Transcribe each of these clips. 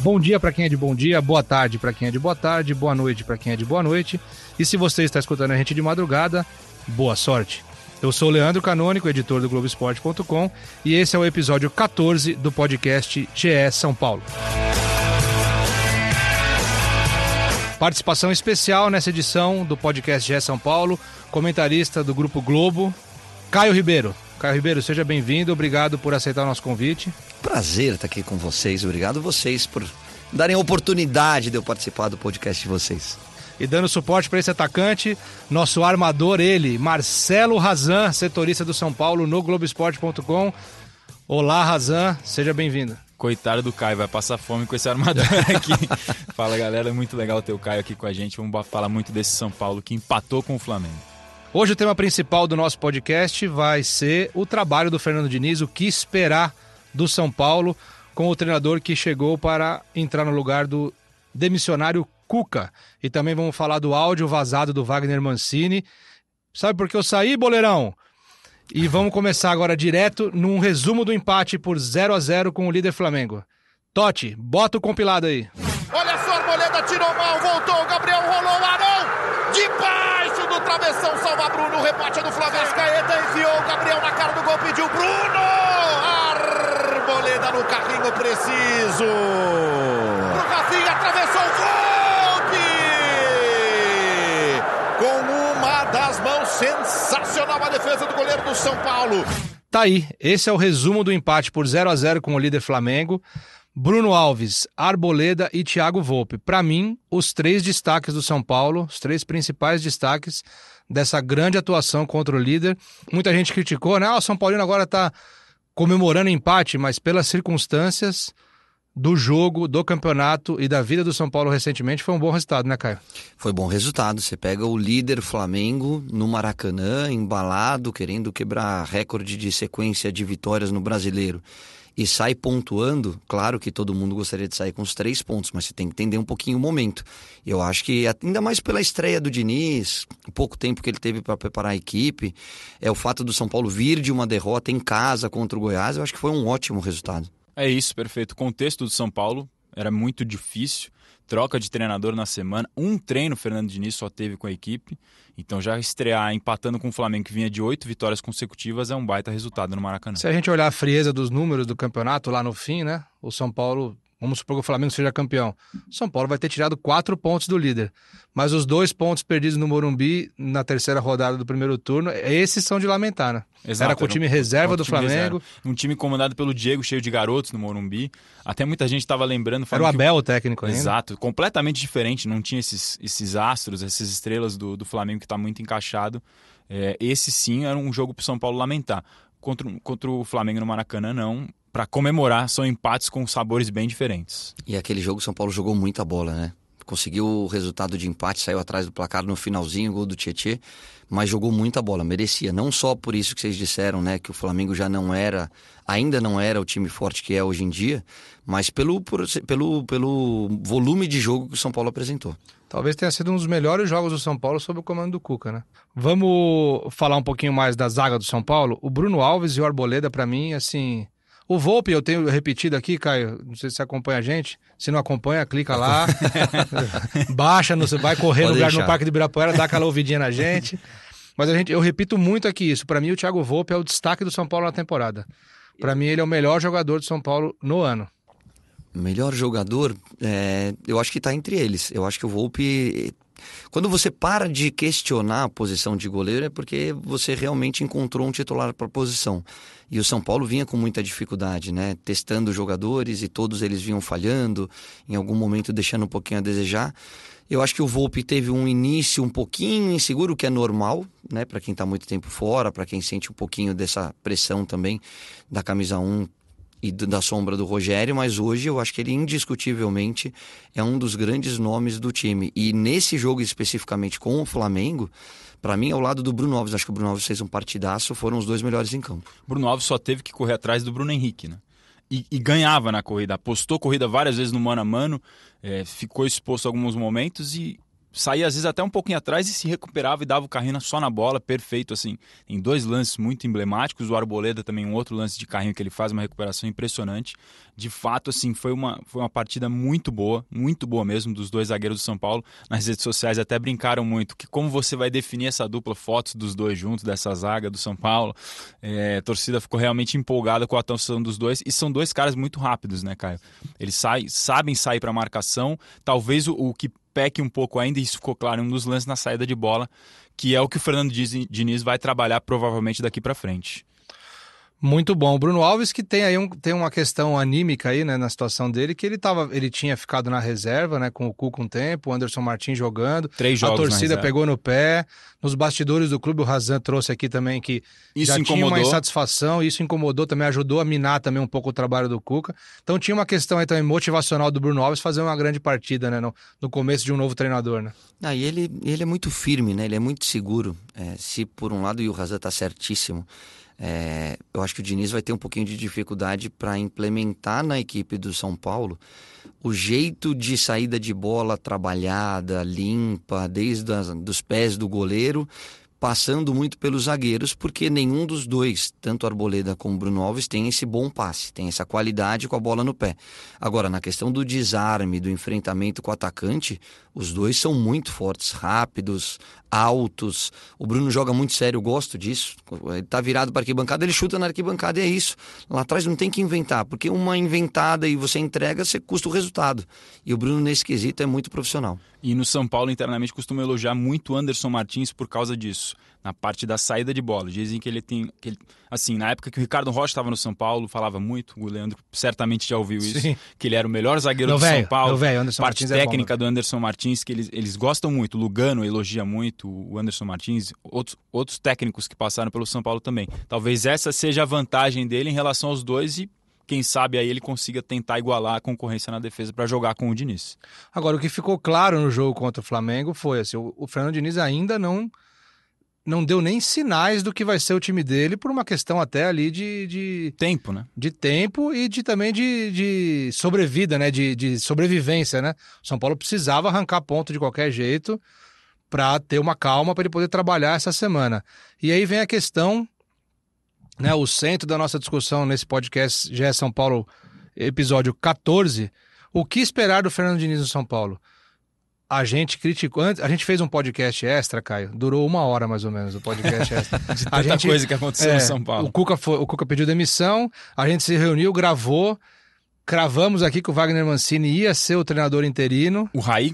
Bom dia para quem é de bom dia, boa tarde para quem é de boa tarde, boa noite para quem é de boa noite. E se você está escutando a gente de madrugada, boa sorte. Eu sou o Leandro Canônico, editor do Globoesporte.com, e esse é o episódio 14 do podcast GE São Paulo. Participação especial nessa edição do podcast GE São Paulo, comentarista do Grupo Globo, Caio Ribeiro. Caio Ribeiro, seja bem-vindo, obrigado por aceitar o nosso convite. Prazer estar aqui com vocês, obrigado vocês por darem a oportunidade de eu participar do podcast de vocês. E dando suporte para esse atacante, nosso armador, ele, Marcelo Razan, setorista do São Paulo no Globoesporte.com. Olá, Razan, seja bem-vindo. Coitado do Caio, vai passar fome com esse armador aqui. Fala, galera, é muito legal ter o Caio aqui com a gente. Vamos falar muito desse São Paulo que empatou com o Flamengo. Hoje o tema principal do nosso podcast vai ser o trabalho do Fernando Diniz, o que esperar do São Paulo com o treinador que chegou para entrar no lugar do demissionário Cuca. E também vamos falar do áudio vazado do Wagner Mancini. Sabe por que eu saí, boleirão? E vamos começar agora direto num resumo do empate por 0-0 com o líder Flamengo. Totti, bota o compilado aí. Olha só, Arboleda tirou mal, voltou, Gabriel rolou, Arão, debaixo do travessão, salva Bruno, o rebate é do Flamengo, Caeta enfiou o Gabriel na cara do gol, pediu Bruno, Arboleda no carrinho preciso, pro Rafinha, atravessou o Volpe, com uma das mãos, sensacional a defesa do goleiro do São Paulo. Tá aí, esse é o resumo do empate por 0-0 com o líder Flamengo. Bruno Alves, Arboleda e Thiago Volpe. Para mim, os três destaques do São Paulo, os três principais destaques dessa grande atuação contra o líder. Muita gente criticou, né? O São Paulino agora tá comemorando empate, mas pelas circunstâncias do jogo, do campeonato e da vida do São Paulo recentemente, foi um bom resultado, né, Caio? Foi bom resultado. Você pega o líder Flamengo no Maracanã, embalado, querendo quebrar recorde de sequência de vitórias no Brasileiro. E sai pontuando, claro que todo mundo gostaria de sair com os 3 pontos, mas você tem que entender um pouquinho o momento. Eu acho que, ainda mais pela estreia do Diniz, o pouco tempo que ele teve para preparar a equipe, o fato do São Paulo vir de uma derrota em casa contra o Goiás, eu acho que foi um ótimo resultado. É isso, perfeito. O contexto do São Paulo era muito difícil, troca de treinador na semana, um treino o Fernando Diniz só teve com a equipe, então já estrear empatando com o Flamengo que vinha de 8 vitórias consecutivas é um baita resultado no Maracanã. Se a gente olhar a frieza dos números do campeonato lá no fim, né, o São Paulo, vamos supor que o Flamengo seja campeão, o São Paulo vai ter tirado 4 pontos do líder, mas os 2 pontos perdidos no Morumbi na terceira rodada do primeiro turno, esses são de lamentar, né? Exato, era com o time reserva do Flamengo. Um time comandado pelo Diego, cheio de garotos no Morumbi. Até muita gente estava lembrando... Era o Abel o técnico ainda. Exato, completamente diferente. Não tinha esses astros, essas estrelas do Flamengo que está muito encaixado. Esse sim era um jogo para o São Paulo lamentar. Contra o Flamengo no Maracanã, não. Para comemorar, são empates com sabores bem diferentes. E aquele jogo o São Paulo jogou muita bola, né? Conseguiu o resultado de empate, saiu atrás do placar no finalzinho, gol do Tietê, mas jogou muita bola, merecia. Não só por isso que vocês disseram, né, que o Flamengo ainda não era o time forte que é hoje em dia, mas pelo volume de jogo que o São Paulo apresentou. Talvez tenha sido um dos melhores jogos do São Paulo sob o comando do Cuca, né? Vamos falar um pouquinho mais da zaga do São Paulo. O Bruno Alves e o Arboleda, para mim, assim... O Volpe, eu tenho repetido aqui, Caio, não sei se você acompanha a gente. Se não acompanha, clica lá, baixa, vai correr no Parque de Ibirapuera, dá aquela ouvidinha na gente. Mas eu repito muito aqui isso. Para mim, o Thiago Volpe é o destaque do São Paulo na temporada. Para mim, ele é o melhor jogador do São Paulo no ano. Melhor jogador, eu acho que está entre eles. Eu acho que o Volpe... Quando você para de questionar a posição de goleiro é porque você realmente encontrou um titular para a posição. E o São Paulo vinha com muita dificuldade, né? Testando jogadores e todos eles vinham falhando, em algum momento deixando um pouquinho a desejar. Eu acho que o Volpe teve um início um pouquinho inseguro, o que é normal, né? Para quem está muito tempo fora, para quem sente um pouquinho dessa pressão também da camisa 1 e da sombra do Rogério, mas hoje eu acho que ele indiscutivelmente é um dos grandes nomes do time. E nesse jogo especificamente com o Flamengo, para mim, ao lado do Bruno Alves, acho que o Bruno Alves fez um partidaço, foram os 2 melhores em campo. Bruno Alves só teve que correr atrás do Bruno Henrique, né? E ganhava na corrida, apostou corrida várias vezes no mano a mano, ficou exposto a alguns momentos e saía às vezes até um pouquinho atrás e se recuperava e dava o carrinho só na bola, perfeito, assim. Em 2 lances muito emblemáticos, o Arboleda também um outro lance de carrinho que ele faz, uma recuperação impressionante. De fato, assim, foi uma partida muito boa mesmo, dos 2 zagueiros do São Paulo. Nas redes sociais até brincaram muito, que como você vai definir essa dupla, fotos dos 2 juntos, dessa zaga do São Paulo. A torcida ficou realmente empolgada com a atuação dos 2, e são 2 caras muito rápidos, né, Caio? Eles sabem sair para marcação, talvez o que peque um pouco ainda, e isso ficou claro em um dos lances na saída de bola, que é o que o Fernando Diniz vai trabalhar provavelmente daqui para frente. Muito bom. O Bruno Alves, que tem aí tem uma questão anímica aí, né, na situação dele, que ele tinha ficado na reserva, né, com o Cuca um tempo, o Anderson Martins jogando. 3 jogos a torcida pegou no pé. Nos bastidores do clube, o Razan trouxe aqui também que isso já incomodou. Tinha uma insatisfação, isso incomodou também, ajudou a minar também um pouco o trabalho do Cuca. Então tinha uma questão aí também motivacional do Bruno Alves fazer uma grande partida, né, no começo de um novo treinador, né? E ele é muito firme, né? Ele é muito seguro. Se por um lado, e o Razan tá certíssimo, eu acho que o Diniz vai ter um pouquinho de dificuldade para implementar na equipe do São Paulo o jeito de saída de bola trabalhada, limpa, desde dos pés do goleiro, passando muito pelos zagueiros, porque nenhum dos 2, tanto Arboleda como Bruno Alves, tem esse bom passe, tem essa qualidade com a bola no pé. Agora, na questão do desarme, do enfrentamento com o atacante, os 2 são muito fortes, rápidos, altos. O Bruno joga muito sério, eu gosto disso. Ele tá virado para a arquibancada, ele chuta na arquibancada e é isso. Lá atrás não tem que inventar, porque uma inventada e você entrega, você custa o resultado. E o Bruno, nesse quesito, é muito profissional. E no São Paulo, internamente, costuma elogiar muito o Anderson Martins por causa disso, na parte da saída de bola. Dizem que ele tem... assim, na época que o Ricardo Rocha estava no São Paulo, falava muito, o Leandro certamente já ouviu isso, Sim. que ele era o melhor zagueiro do São Paulo. Anderson parte Martins técnica é bom, do Anderson Martins, que eles gostam muito. O Lugano elogia muito o Anderson Martins, outros técnicos que passaram pelo São Paulo também. Talvez essa seja a vantagem dele em relação aos 2 e quem sabe aí ele consiga tentar igualar a concorrência na defesa para jogar com o Diniz. Agora, o que ficou claro no jogo contra o Flamengo foi assim, o Fernando Diniz ainda não deu nem sinais do que vai ser o time dele, por uma questão até ali de tempo, né? De tempo e também de sobrevida, né? De sobrevivência, né? O São Paulo precisava arrancar ponto de qualquer jeito para ter uma calma para ele poder trabalhar essa semana. E aí vem a questão, né? O centro da nossa discussão nesse podcast já é São Paulo, episódio 14. O que esperar do Fernando Diniz no São Paulo? A gente criticou, a gente fez um podcast extra, Caio, durou 1 hora mais ou menos o podcast extra. De tanta coisa que aconteceu no São Paulo. O Cuca pediu demissão, a gente se reuniu, gravou, cravamos aqui que o Wagner Mancini ia ser o treinador interino. O Raí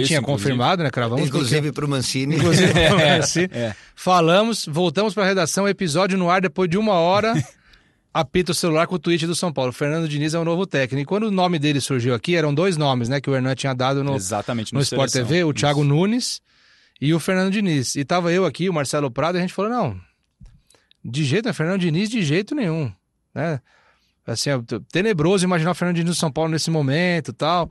tinha confirmado, né? Cravamos. Inclusive para o Mancini. Inclusive pro Mancini. Falamos, voltamos para a redação, episódio no ar, depois de 1 hora... apita o celular com o tweet do São Paulo. Fernando Diniz é o novo técnico. E quando o nome dele surgiu aqui, eram 2 nomes, né? Que o Hernan tinha dado no Sport TV, o Thiago Nunes e o Fernando Diniz. E tava eu aqui, o Marcelo Prado, e a gente falou, não, de jeito nenhum, Fernando Diniz de jeito nenhum, né? Assim, é tenebroso imaginar o Fernando Diniz no São Paulo nesse momento e tal.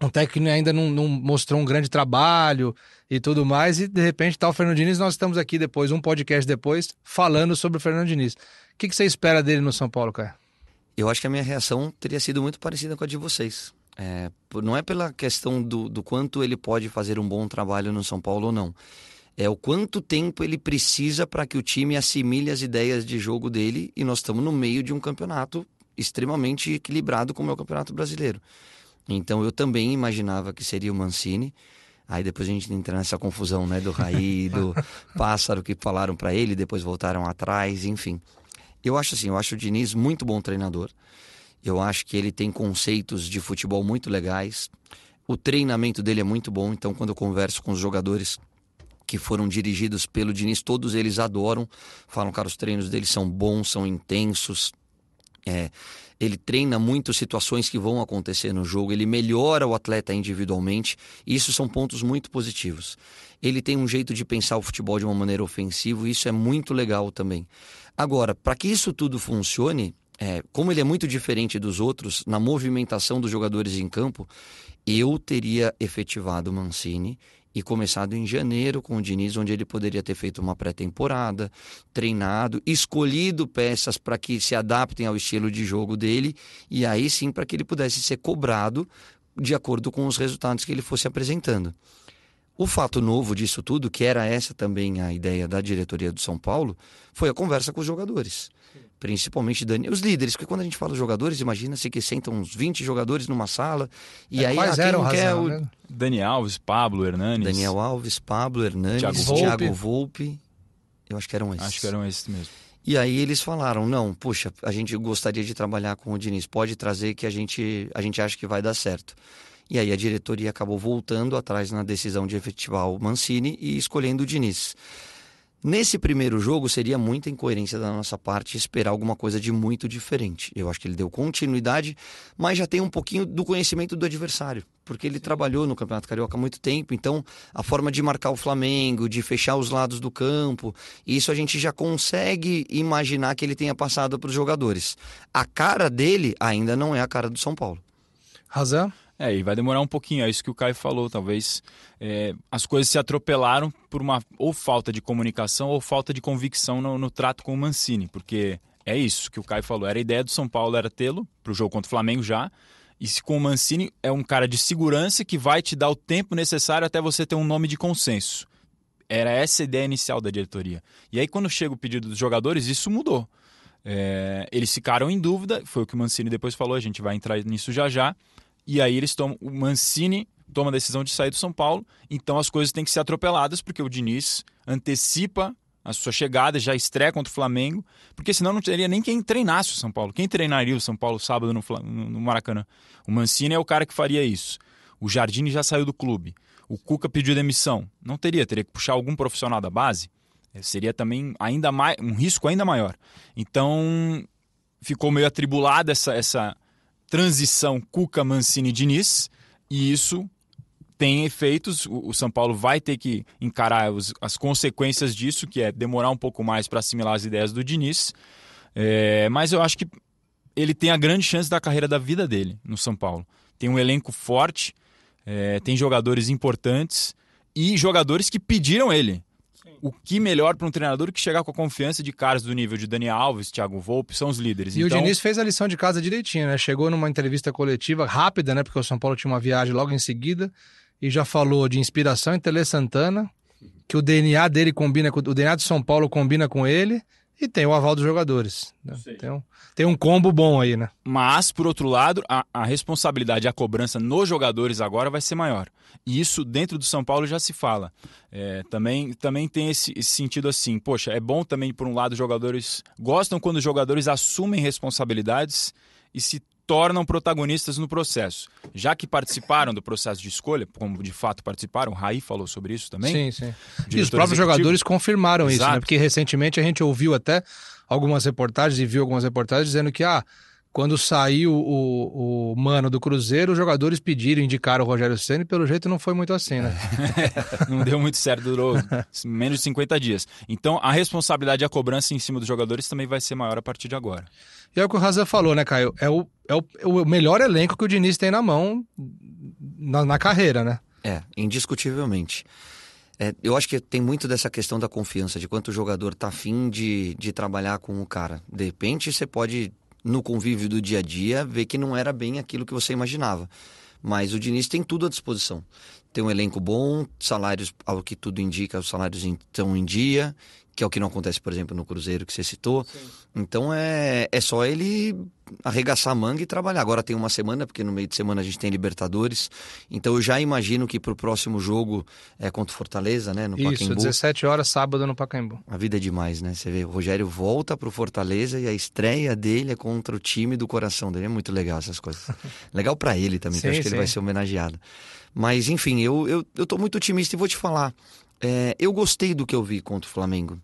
Um técnico que ainda não mostrou um grande trabalho e tudo mais, e de repente tá o Fernando Diniz, nós estamos aqui depois, um podcast depois, falando sobre o Fernando Diniz. O que você espera dele no São Paulo, Caio? Eu acho que a minha reação teria sido muito parecida com a de vocês. Não é pela questão do quanto ele pode fazer um bom trabalho no São Paulo ou não. É o quanto tempo ele precisa para que o time assimile as ideias de jogo dele, e nós estamos no meio de um campeonato extremamente equilibrado como é o Campeonato Brasileiro. Então eu também imaginava que seria o Mancini. Aí depois a gente entra nessa confusão, né, do Raí, do Pássaro, que falaram para ele, depois voltaram atrás, enfim. Eu acho o Diniz muito bom treinador. Eu acho que ele tem conceitos de futebol muito legais. O treinamento dele é muito bom, então quando eu converso com os jogadores que foram dirigidos pelo Diniz, todos eles adoram. Falam, cara, os treinos dele são bons, são intensos. Ele treina muito situações que vão acontecer no jogo, ele melhora o atleta individualmente, e isso são pontos muito positivos. Ele tem um jeito de pensar o futebol de uma maneira ofensiva, e isso é muito legal também. Agora, para que isso tudo funcione, como ele é muito diferente dos outros, na movimentação dos jogadores em campo, eu teria efetivado o Mancini e começado em janeiro com o Diniz, onde ele poderia ter feito uma pré-temporada, treinado, escolhido peças para que se adaptem ao estilo de jogo dele, e aí sim para que ele pudesse ser cobrado de acordo com os resultados que ele fosse apresentando. O fato novo disso tudo, que era essa também a ideia da diretoria do São Paulo, foi a conversa com os jogadores. Principalmente os líderes, porque quando a gente fala jogadores, imagina-se que sentam uns 20 jogadores numa sala, e aí quais quem eram, não quer Razão, o né? Dani Alves, Pablo, Hernanes. Daniel Alves, Pablo, Hernanes, Thiago Thiago Volpe. Eu acho que eram esses. Acho que eram esses mesmo. E aí eles falaram, não, poxa, a gente gostaria de trabalhar com o Diniz, pode trazer que a gente acha que vai dar certo. E aí a diretoria acabou voltando atrás na decisão de efetivar o Mancini e escolhendo o Diniz. Nesse primeiro jogo seria muita incoerência da nossa parte esperar alguma coisa de muito diferente. Eu acho que ele deu continuidade, mas já tem um pouquinho do conhecimento do adversário, porque ele trabalhou no Campeonato Carioca há muito tempo, então a forma de marcar o Flamengo, de fechar os lados do campo, isso a gente já consegue imaginar que ele tenha passado para os jogadores. A cara dele ainda não é a cara do São Paulo. Razão? E vai demorar um pouquinho, é isso que o Caio falou, talvez as coisas se atropelaram por uma ou falta de comunicação ou falta de convicção no trato com o Mancini, porque é isso que o Caio falou, era a ideia do São Paulo, era tê-lo para o jogo contra o Flamengo já, e se com o Mancini é um cara de segurança que vai te dar o tempo necessário até você ter um nome de consenso. Era essa a ideia inicial da diretoria. E aí quando chega o pedido dos jogadores, isso mudou. Eles ficaram em dúvida, foi o que o Mancini depois falou, a gente vai entrar nisso já já. E aí o Mancini toma a decisão de sair do São Paulo, então as coisas têm que ser atropeladas, porque o Diniz antecipa a sua chegada, já estreia contra o Flamengo, porque senão não teria nem quem treinasse o São Paulo. Quem treinaria o São Paulo sábado no Maracanã? O Mancini é o cara que faria isso. O Jardine já saiu do clube. O Cuca pediu demissão. Não teria que puxar algum profissional da base. Seria também ainda mais, um risco ainda maior. Então ficou meio atribulada essa transição Cuca-Mancini-Diniz, e isso tem efeitos. O São Paulo vai ter que encarar as consequências disso, que é demorar um pouco mais para assimilar as ideias do Diniz, mas eu acho que ele tem a grande chance da carreira da vida dele no São Paulo. Tem um elenco forte, tem jogadores importantes e jogadores que pediram ele. O que melhor para um treinador que chegar com a confiança de caras do nível de Dani Alves, Thiago Volpe, são os líderes. E então... o Diniz fez a lição de casa direitinho, né? Chegou numa entrevista coletiva rápida, né? Porque o São Paulo tinha uma viagem logo em seguida e já falou de inspiração em Tele Santana, que o DNA dele combina com o DNA de São Paulo combina com ele e tem o aval dos jogadores. Né? Tem um combo bom aí, né? Mas, por outro lado, a responsabilidade e a cobrança nos jogadores agora vai ser maior. E isso dentro do São Paulo já se fala. Também tem esse sentido assim. Poxa, é bom também, por um lado, os jogadores gostam quando os jogadores assumem responsabilidades e se tornam protagonistas no processo. Já que participaram do processo de escolha, como de fato participaram, o Raí falou sobre isso também. Sim. E os próprios jogadores confirmaram isso, né? Porque recentemente a gente ouviu até algumas reportagens e viu algumas reportagens dizendo que quando saiu o Mano do Cruzeiro, os jogadores pediram, indicaram o Rogério Ceni, e pelo jeito não foi muito assim, né? Não deu muito certo, durou menos de 50 dias. Então a responsabilidade e a cobrança em cima dos jogadores também vai ser maior a partir de agora. E é o que o Razan falou, né, Caio? É o melhor elenco que o Diniz tem na mão na carreira, né? Indiscutivelmente. Eu acho que tem muito dessa questão da confiança, de quanto o jogador tá afim de trabalhar com o cara. De repente você pode, no convívio do dia a dia, ver que não era bem aquilo que você imaginava. Mas o Diniz tem tudo à disposição. Tem um elenco bom, salários, ao que tudo indica, os salários estão em dia, que é o que não acontece, por exemplo, no Cruzeiro que você citou. Sim. Então é só ele arregaçar a manga e trabalhar. Agora tem uma semana, porque no meio de semana a gente tem Libertadores. Então eu já imagino que pro próximo jogo contra o Fortaleza, né, no Pacaembu. Isso, 17 horas, sábado no Pacaembu. A vida é demais, né? Você vê, o Rogério volta pro Fortaleza e a estreia dele é contra o time do coração dele. É muito legal essas coisas. Legal pra ele também, sim, que eu acho que ele vai ser homenageado. Mas enfim, eu tô muito otimista e vou te falar. Eu gostei do que eu vi contra o Flamengo,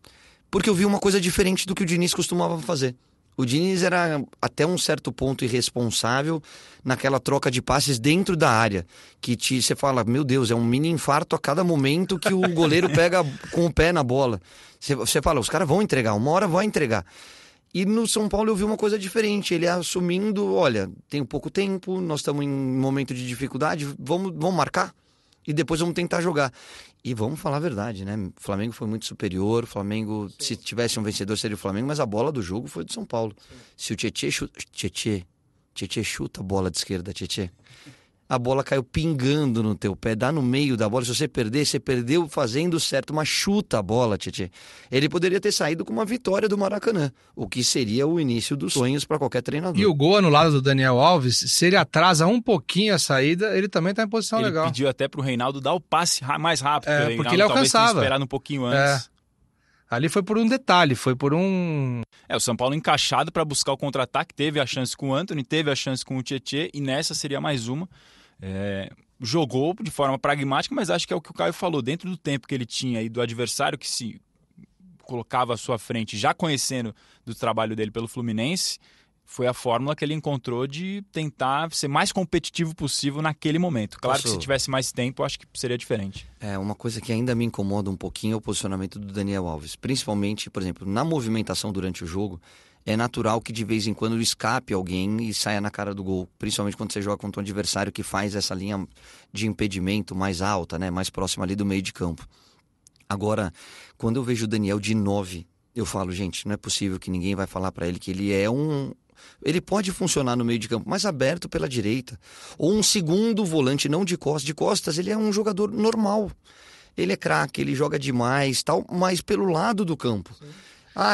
porque eu vi uma coisa diferente do que o Diniz costumava fazer. O Diniz era até um certo ponto irresponsável naquela troca de passes dentro da área, que você fala, meu Deus, é um mini infarto a cada momento que o goleiro pega com o pé na bola. Você fala, os caras vão entregar, uma hora vai entregar. E no São Paulo eu vi uma coisa diferente, ele assumindo, olha, tem pouco tempo, nós estamos em um momento de dificuldade, vamos marcar e depois vamos tentar jogar. E vamos falar a verdade, né? O Flamengo foi muito superior, o Flamengo, sim, se tivesse um vencedor seria o Flamengo, mas a bola do jogo foi do São Paulo. Sim. Se o Tietê chuta a bola de esquerda, Tietê, a bola caiu pingando no teu pé, dá no meio da bola. Se você perder, você perdeu fazendo certo, mas chuta a bola, Tietê. Ele poderia ter saído com uma vitória do Maracanã, o que seria o início dos sonhos para qualquer treinador. E o gol anulado do Daniel Alves, se ele atrasa um pouquinho a saída, ele também tá em posição Ele legal. pediu até pro Reinaldo dar o passe mais rápido. Porque ele talvez tenha alcançava. esperado um pouquinho antes. Ali foi por um detalhe, foi por um... O São Paulo encaixado para buscar o contra-ataque, teve a chance com o Antony, teve a chance com o Tietê, e nessa seria mais uma. Jogou de forma pragmática, mas acho que é o que o Caio falou, dentro do tempo que ele tinha e do adversário que se colocava à sua frente, já conhecendo do trabalho dele pelo Fluminense, foi a fórmula que ele encontrou de tentar ser mais competitivo possível naquele momento. Claro que se tivesse mais tempo, acho que seria diferente. Uma coisa que ainda me incomoda um pouquinho é o posicionamento do Daniel Alves, principalmente, por exemplo, na movimentação durante o jogo. É natural que de vez em quando escape alguém e saia na cara do gol. Principalmente quando você joga contra um adversário que faz essa linha de impedimento mais alta, né? Mais próxima ali do meio de campo. Agora, quando eu vejo o Daniel de 9, eu falo, gente, não é possível que ninguém vai falar para ele que ele é um... Ele pode funcionar no meio de campo, mas aberto pela direita. Ou um segundo volante, não de costas. De costas, ele é um jogador normal. Ele é craque, ele joga demais, tal, mas pelo lado do campo. Sim.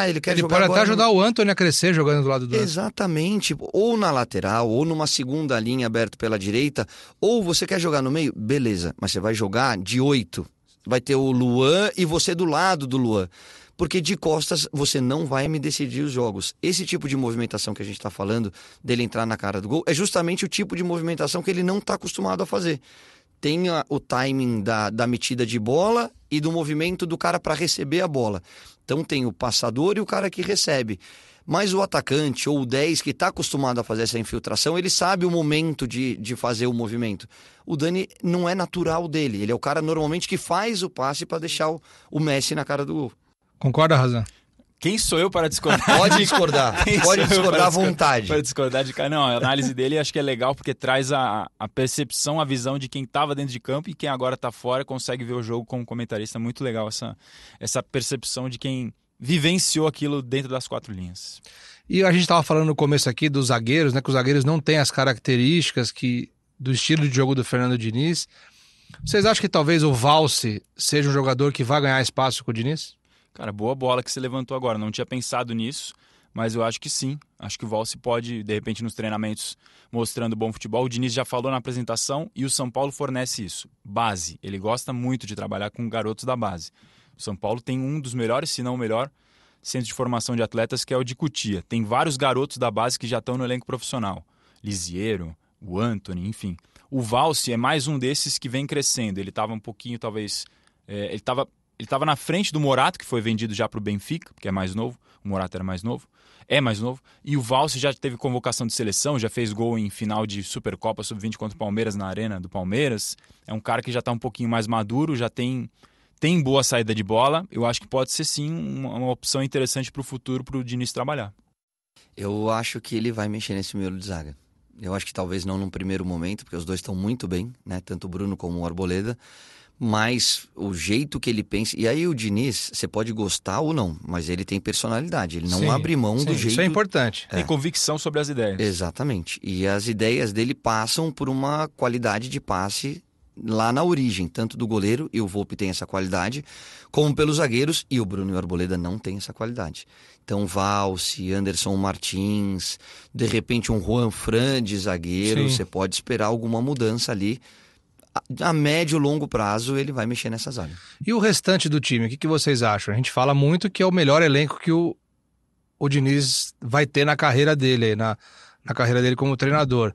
Ele quer jogar pode agora até ajudar o Antony a crescer jogando do lado do Exatamente. Ou na lateral, ou numa segunda linha aberta pela direita. Ou você quer jogar no meio? Beleza, mas você vai jogar de 8. Vai ter o Luan e você do lado do Luan. Porque de costas você não vai me decidir os jogos. Esse tipo de movimentação que a gente está falando, dele entrar na cara do gol, é justamente o tipo de movimentação que ele não está acostumado a fazer. Tem o timing da metida de bola e do movimento do cara para receber a bola. Então tem o passador e o cara que recebe. Mas o atacante ou o 10 que está acostumado a fazer essa infiltração, ele sabe o momento de fazer o movimento. O Dani não é natural dele. Ele é o cara normalmente que faz o passe para deixar o Messi na cara do gol. Concorda, Razan? Quem sou eu para discordar? Pode discordar. Pode discordar à vontade. Para discordar de cara. Não, a análise dele acho que é legal porque traz a percepção, a visão de quem estava dentro de campo e quem agora está fora consegue ver o jogo como comentarista. Muito legal essa percepção de quem vivenciou aquilo dentro das 4 linhas. E a gente estava falando no começo aqui dos zagueiros, né? Que os zagueiros não têm as características do estilo de jogo do Fernando Diniz. Vocês acham que talvez o Valse seja um jogador que vai ganhar espaço com o Diniz? Cara, boa bola que você levantou agora. Não tinha pensado nisso, mas eu acho que sim. Acho que o Valse pode, de repente, nos treinamentos, mostrando bom futebol. O Diniz já falou na apresentação e o São Paulo fornece isso. Base. Ele gosta muito de trabalhar com garotos da base. O São Paulo tem um dos melhores, se não o melhor, centro de formação de atletas, que é o de Cotia. Tem vários garotos da base que já estão no elenco profissional. Lisiero, o Antony, enfim. O Valse é mais um desses que vem crescendo. Ele estava um pouquinho, talvez... Ele estava na frente do Morato, que foi vendido já para o Benfica, que é mais novo. O Morato era mais novo. É mais novo. E o Valse já teve convocação de seleção, já fez gol em final de Supercopa Sub-20 contra o Palmeiras na Arena do Palmeiras. É um cara que já está um pouquinho mais maduro, já tem boa saída de bola. Eu acho que pode ser sim uma opção interessante para o futuro, para o Diniz trabalhar. Eu acho que ele vai mexer nesse miolo de zaga. Eu acho que talvez não num primeiro momento, porque os dois estão muito bem, né? Tanto o Bruno como o Arboleda. Mas o jeito que ele pensa... E aí o Diniz, você pode gostar ou não, mas ele tem personalidade. Ele não abre mão do jeito... Isso é importante. Tem convicção sobre as ideias. Exatamente. E as ideias dele passam por uma qualidade de passe lá na origem, tanto do goleiro, e o Volpi tem essa qualidade, como pelos zagueiros, e o Bruno e o Arboleda não tem essa qualidade. Então, Valse, Anderson Martins, de repente um Juan Fran de zagueiro, você pode esperar alguma mudança ali. A médio e longo prazo ele vai mexer nessa zaga. E o restante do time, o que vocês acham? A gente fala muito que é o melhor elenco que o Diniz vai ter na carreira dele, na carreira dele como treinador.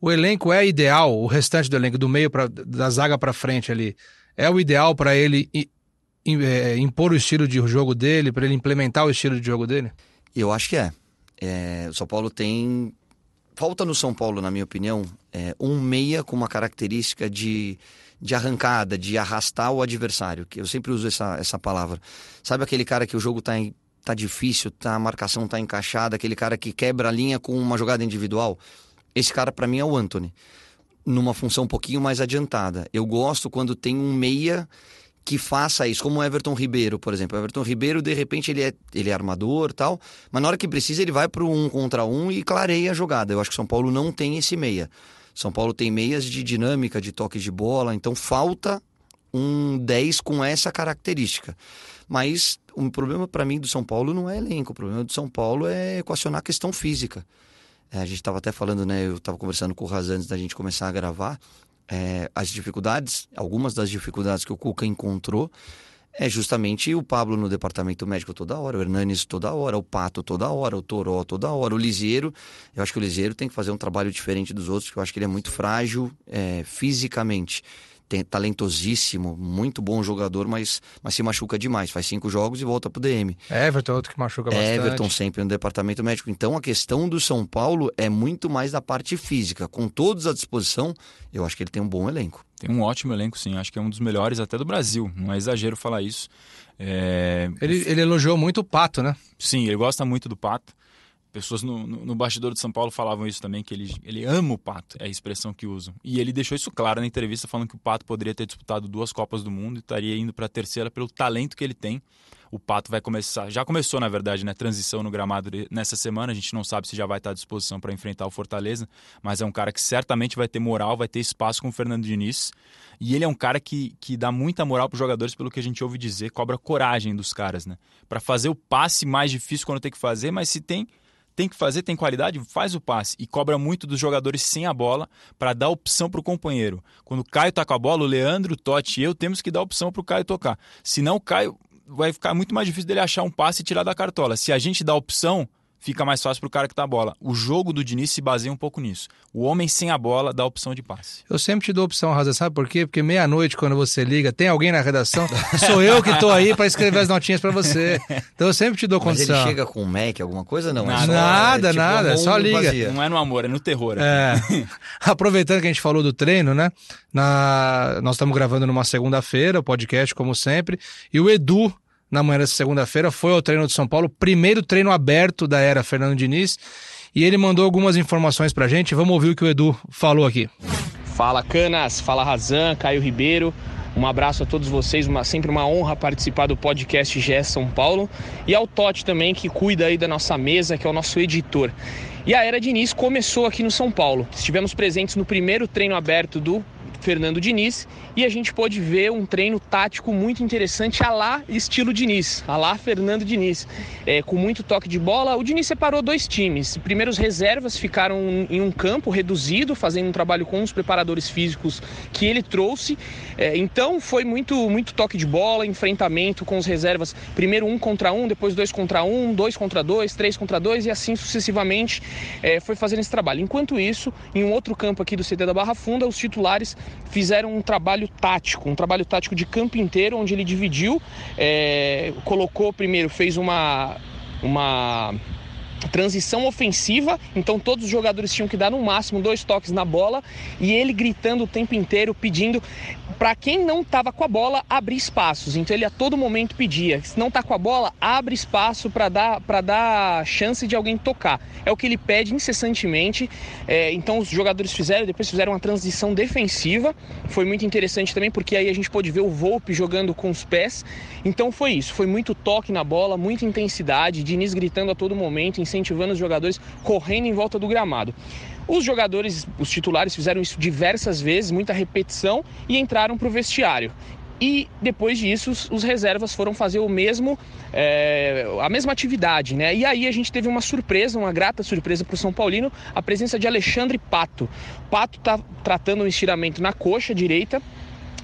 O elenco é ideal, o restante do elenco, do meio da zaga para frente ali, é o ideal para ele impor o estilo de jogo dele, para ele implementar o estilo de jogo dele? Eu acho que o São Paulo tem... Falta no São Paulo, na minha opinião, um meia com uma característica de arrancada, de arrastar o adversário, que eu sempre uso essa palavra. Sabe aquele cara que o jogo tá difícil, a marcação tá encaixada, aquele cara que quebra a linha com uma jogada individual? Esse cara, para mim, é o Antony, numa função um pouquinho mais adiantada. Eu gosto quando tem um meia que faça isso, como o Everton Ribeiro, por exemplo. O Everton Ribeiro, de repente, ele é armador e tal, mas na hora que precisa ele vai para o 1 contra 1 e clareia a jogada. Eu acho que o São Paulo não tem esse meia. São Paulo tem meias de dinâmica, de toque de bola, então falta um 10 com essa característica. Mas o problema para mim do São Paulo não é elenco, o problema do São Paulo é equacionar a questão física. A gente estava até falando, né? Eu estava conversando com o Razan antes da gente começar a gravar. As dificuldades, algumas das dificuldades que o Cuca encontrou é justamente o Pablo no departamento médico toda hora, o Hernanes toda hora, o Pato toda hora, o Toró toda hora, o Liseiro. Eu acho que o Liseiro tem que fazer um trabalho diferente dos outros, porque eu acho que ele é muito frágil fisicamente. Talentosíssimo, muito bom jogador, mas se machuca demais. Faz 5 jogos e volta pro DM. Everton, outro que machuca bastante. Everton sempre no departamento médico. Então a questão do São Paulo é muito mais da parte física. Com todos à disposição, eu acho que ele tem um bom elenco. Tem um ótimo elenco, sim. Acho que é um dos melhores até do Brasil. Não é exagero falar isso. Ele elogiou muito o Pato, né? Sim, ele gosta muito do Pato. Pessoas no bastidor de São Paulo falavam isso também, que ele ama o Pato, é a expressão que usam. E ele deixou isso claro na entrevista, falando que o Pato poderia ter disputado 2 Copas do Mundo e estaria indo para a terceira pelo talento que ele tem. O Pato vai começar, já começou na verdade, né, transição no gramado nessa semana, a gente não sabe se já vai estar à disposição para enfrentar o Fortaleza, mas é um cara que certamente vai ter moral, vai ter espaço com o Fernando Diniz. E ele é um cara que dá muita moral para os jogadores, pelo que a gente ouve dizer, cobra coragem dos caras, né? Para fazer o passe mais difícil quando tem que fazer, mas se tem que fazer, tem qualidade, faz o passe. E cobra muito dos jogadores sem a bola para dar opção para o companheiro. Quando o Caio tá com a bola, o Leandro, o Totti e eu temos que dar opção para o Caio tocar. Senão o Caio vai ficar muito mais difícil dele achar um passe e tirar da cartola. Se a gente dá opção, fica mais fácil pro cara que tá a bola. O jogo do Diniz se baseia um pouco nisso. O homem sem a bola dá opção de passe. Eu sempre te dou opção, Raza, sabe por quê? Porque meia-noite, quando você liga, tem alguém na redação, sou eu que tô aí pra escrever as notinhas pra você. Então eu sempre te dou condição. Mas ele chega com um Mac, alguma coisa? Não, nada, só liga. Vazia. Não é no amor, é no terror. Aproveitando que a gente falou do treino, né? Nós estamos gravando numa segunda-feira, o podcast, como sempre, e o Edu, na manhã dessa segunda-feira, foi ao treino de São Paulo, primeiro treino aberto da era Fernando Diniz, e ele mandou algumas informações pra gente. Vamos ouvir o que o Edu falou aqui. Fala Canas, fala Razan, Caio Ribeiro, um abraço a todos vocês, sempre uma honra participar do podcast GE São Paulo, e ao Totti também, que cuida aí da nossa mesa, que é o nosso editor. E a era Diniz começou aqui no São Paulo. Estivemos presentes no primeiro treino aberto do Fernando Diniz e a gente pôde ver um treino tático muito interessante à lá estilo Diniz, à lá Fernando Diniz, com muito toque de bola. O Diniz separou 2 times. Primeiro os reservas ficaram em um campo reduzido, fazendo um trabalho com os preparadores físicos que ele trouxe. Então foi muito toque de bola, enfrentamento com os reservas. Primeiro 1 contra 1, depois 2 contra 1, 2 contra 2, 3 contra 2 e assim sucessivamente foi fazendo esse trabalho. Enquanto isso, em um outro campo aqui do CT da Barra Funda, os titulares fizeram um trabalho tático de campo inteiro, onde ele dividiu, colocou primeiro, fez uma transição ofensiva, então todos os jogadores tinham que dar no máximo 2 toques na bola e ele gritando o tempo inteiro, pedindo para quem não estava com a bola abrir espaços. Então ele a todo momento pedia, se não está com a bola, abre espaço para dar chance de alguém tocar. É o que ele pede incessantemente. Então os jogadores depois fizeram uma transição defensiva, foi muito interessante também, porque aí a gente pôde ver o Volpi jogando com os pés. Então foi isso, foi muito toque na bola, muita intensidade, Diniz gritando a todo momento, incentivando os jogadores, correndo em volta do gramado. Os jogadores, os titulares fizeram isso diversas vezes, muita repetição, e entraram para o vestiário. E depois disso, os reservas foram fazer a mesma atividade, né? E aí a gente teve uma surpresa, uma grata surpresa para o São Paulino, a presença de Alexandre Pato. Pato está tratando um estiramento na coxa direita,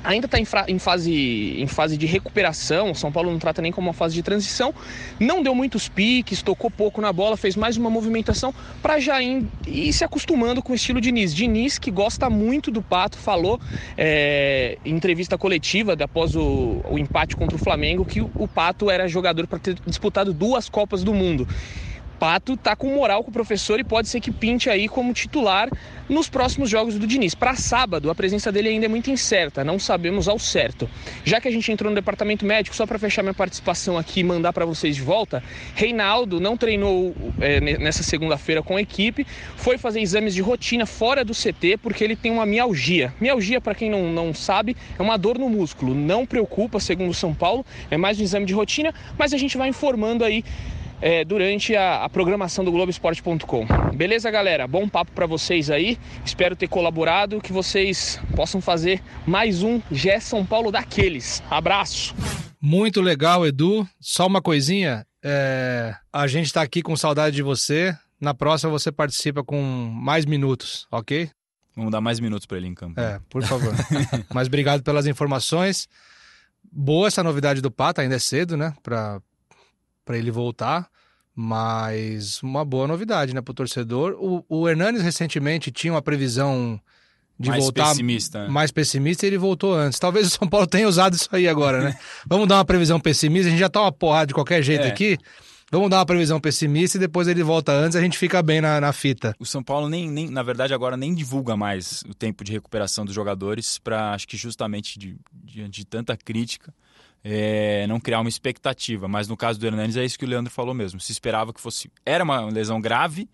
ainda está em fase de recuperação. O São Paulo não trata nem como uma fase de transição. Não deu muitos piques, tocou pouco na bola, fez mais uma movimentação para já ir se acostumando com o estilo Diniz. Diniz, que gosta muito do Pato, falou em entrevista coletiva após o empate contra o Flamengo que o Pato era jogador para ter disputado 2 Copas do Mundo. Pato tá com moral com o professor e pode ser que pinte aí como titular nos próximos jogos do Diniz. Para sábado, a presença dele ainda é muito incerta, não sabemos ao certo. Já que a gente entrou no departamento médico, só para fechar minha participação aqui e mandar para vocês de volta, Reinaldo não treinou nessa segunda-feira com a equipe, foi fazer exames de rotina fora do CT porque ele tem uma mialgia. Mialgia, para quem não sabe, é uma dor no músculo. Não preocupa, segundo o São Paulo, é mais um exame de rotina, mas a gente vai informando aí durante a programação do Globoesporte.com. Beleza, galera? Bom papo para vocês aí. Espero ter colaborado, que vocês possam fazer mais um GE São Paulo daqueles. Abraço! Muito legal, Edu. Só uma coisinha, a gente tá aqui com saudade de você. Na próxima você participa com mais minutos, ok? Vamos dar mais minutos para ele em campo. Por favor. Mas obrigado pelas informações. Boa essa novidade do Pato, ainda é cedo, né? Para ele voltar. Mas uma boa novidade, né, pro torcedor. O Hernanes recentemente tinha uma previsão de mais voltar pessimista, né? Mais pessimista, e ele voltou antes. Talvez o São Paulo tenha usado isso aí agora, né? Vamos dar uma previsão pessimista, a gente já tá uma porrada de qualquer jeito aqui. Vamos dar uma previsão pessimista e depois ele volta antes, a gente fica bem na fita. O São Paulo na verdade agora nem divulga mais o tempo de recuperação dos jogadores para, acho que justamente diante de tanta crítica, não criar uma expectativa. Mas no caso do Hernanes é isso que o Leandro falou mesmo. Se esperava que era uma lesão grave